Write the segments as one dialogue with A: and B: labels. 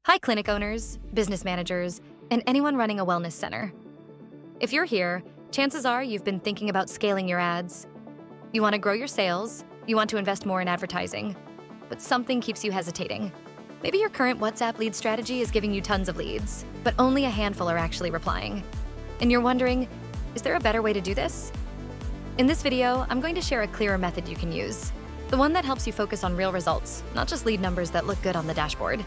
A: Hi, clinic owners, business managers, and anyone running a wellness center. If you're here, chances are you've been thinking about scaling your ads. You want to grow your sales, you want to invest more in advertising, but something keeps you hesitating. Maybe your current WhatsApp lead strategy is giving you tons of leads, but only a handful are actually replying. And you're wondering, is there a better way to do this? In this video, I'm going to share a clearer method you can use. The one that helps you focus on real results, not just lead numbers that look good on the dashboard.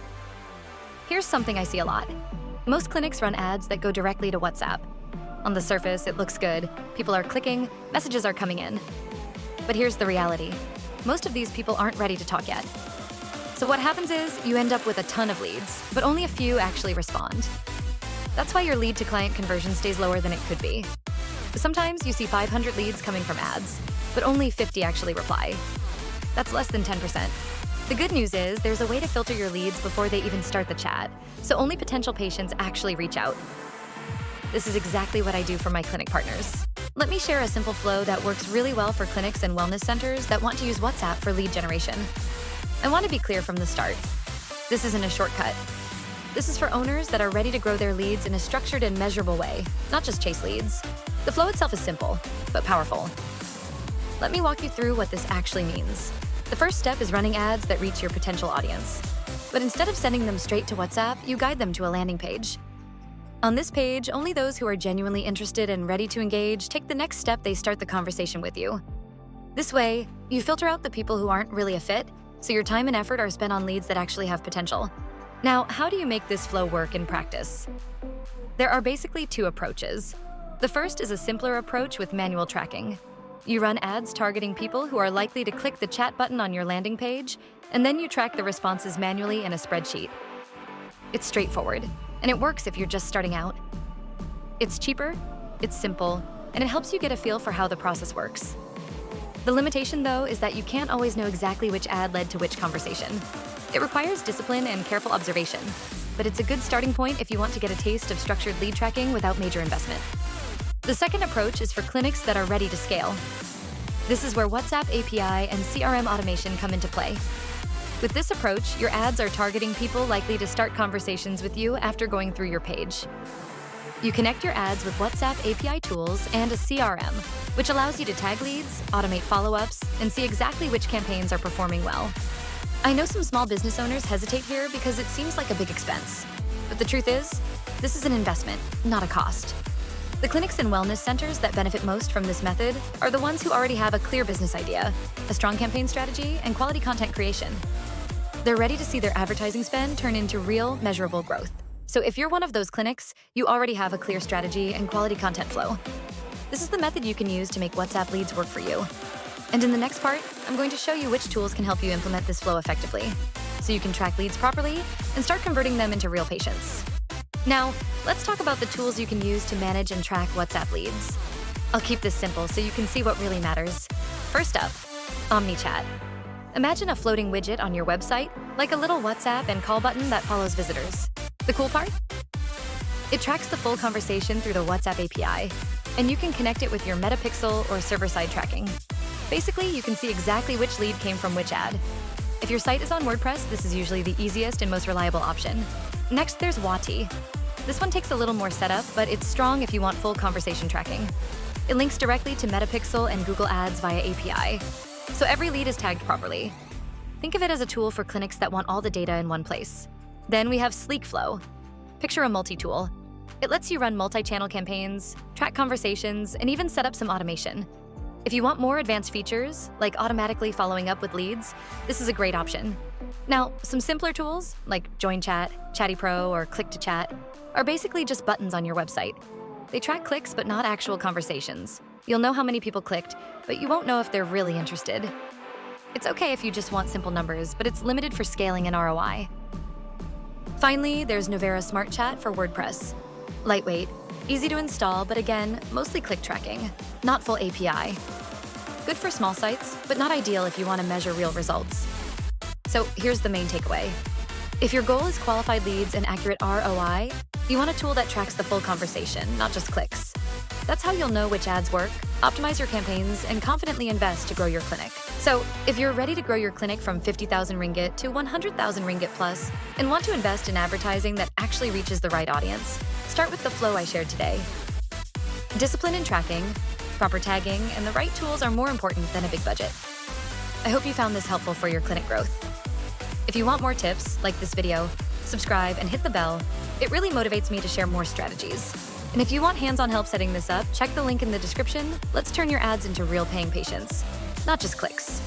A: Here's something I see a lot. Most clinics run ads that go directly to WhatsApp. On the surface, it looks good. People are clicking, messages are coming in. But here's the reality. Most of these people aren't ready to talk yet. So what happens is you end up with a ton of leads, but only a few actually respond. That's why your lead to client conversion stays lower than it could be. Sometimes you see 500 leads coming from ads, but only 50 actually reply. That's less than 10%. The good news is there's a way to filter your leads before they even start the chat, so only potential patients actually reach out. This is exactly what I do for my clinic partners. Let me share a simple flow that works really well for clinics and wellness centers that want to use WhatsApp for lead generation. I want to be clear from the start. This isn't a shortcut. This is for owners that are ready to grow their leads in a structured and measurable way, not just chase leads. The flow itself is simple, but powerful. Let me walk you through what this actually means. The first step is running ads that reach your potential audience. But instead of sending them straight to WhatsApp, you guide them to a landing page. On this page, only those who are genuinely interested and ready to engage take the next step. They start the conversation with you. This way, you filter out the people who aren't really a fit, so your time and effort are spent on leads that actually have potential. Now, how do you make this flow work in practice? There are basically two approaches. The first is a simpler approach with manual tracking. You run ads targeting people who are likely to click the chat button on your landing page, and then you track the responses manually in a spreadsheet. It's straightforward, and it works if you're just starting out. It's cheaper, it's simple, and it helps you get a feel for how the process works. The limitation, though, is that you can't always know exactly which ad led to which conversation. It requires discipline and careful observation, but it's a good starting point if you want to get a taste of structured lead tracking without major investment. The second approach is for clinics that are ready to scale. This is where WhatsApp API and CRM automation come into play. With this approach, your ads are targeting people likely to start conversations with you after going through your page. You connect your ads with WhatsApp API tools and a CRM, which allows you to tag leads, automate follow-ups, and see exactly which campaigns are performing well. I know some small business owners hesitate here because it seems like a big expense. But the truth is, this is an investment, not a cost. The clinics and wellness centers that benefit most from this method are the ones who already have a clear business idea, a strong campaign strategy, and quality content creation. They're ready to see their advertising spend turn into real, measurable growth. So if you're one of those clinics, you already have a clear strategy and quality content flow. This is the method you can use to make WhatsApp leads work for you. And in the next part, I'm going to show you which tools can help you implement this flow effectively, so you can track leads properly and start converting them into real patients. Now, let's talk about the tools you can use to manage and track WhatsApp leads. I'll keep this simple so you can see what really matters. First up, OmniChat. Imagine a floating widget on your website, like a little WhatsApp and call button that follows visitors. The cool part? It tracks the full conversation through the WhatsApp API, and you can connect it with your Metapixel or server-side tracking. Basically, you can see exactly which lead came from which ad. If your site is on WordPress, this is usually the easiest and most reliable option. Next, there's Wati. This one takes a little more setup, but it's strong if you want full conversation tracking. It links directly to Metapixel and Google Ads via API, so every lead is tagged properly. Think of it as a tool for clinics that want all the data in one place. Then we have Sleek Flow. Picture a multi-tool. It lets you run multi-channel campaigns, track conversations, and even set up some automation. If you want more advanced features, like automatically following up with leads, this is a great option. Now, some simpler tools, like Join Chat, Chatty Pro, or Click to Chat, are basically just buttons on your website. They track clicks but not actual conversations. You'll know how many people clicked, but you won't know if they're really interested. It's okay if you just want simple numbers, but it's limited for scaling and ROI. Finally, there's Novera Smart Chat for WordPress. Lightweight, easy to install, but again, mostly click tracking, not full API. Good for small sites, but not ideal if you want to measure real results. So here's the main takeaway. If your goal is qualified leads and accurate ROI, you want a tool that tracks the full conversation, not just clicks. That's how you'll know which ads work, optimize your campaigns, and confidently invest to grow your clinic. So, if you're ready to grow your clinic from 50,000 ringgit to 100,000 ringgit plus and want to invest in advertising that actually reaches the right audience, start with the flow I shared today. Discipline in tracking, proper tagging, and the right tools are more important than a big budget. I hope you found this helpful for your clinic growth. If you want more tips, like this video, subscribe and hit the bell. It really motivates me to share more strategies. And if you want hands-on help setting this up, check the link in the description. Let's turn your ads into real paying patients, not just clicks.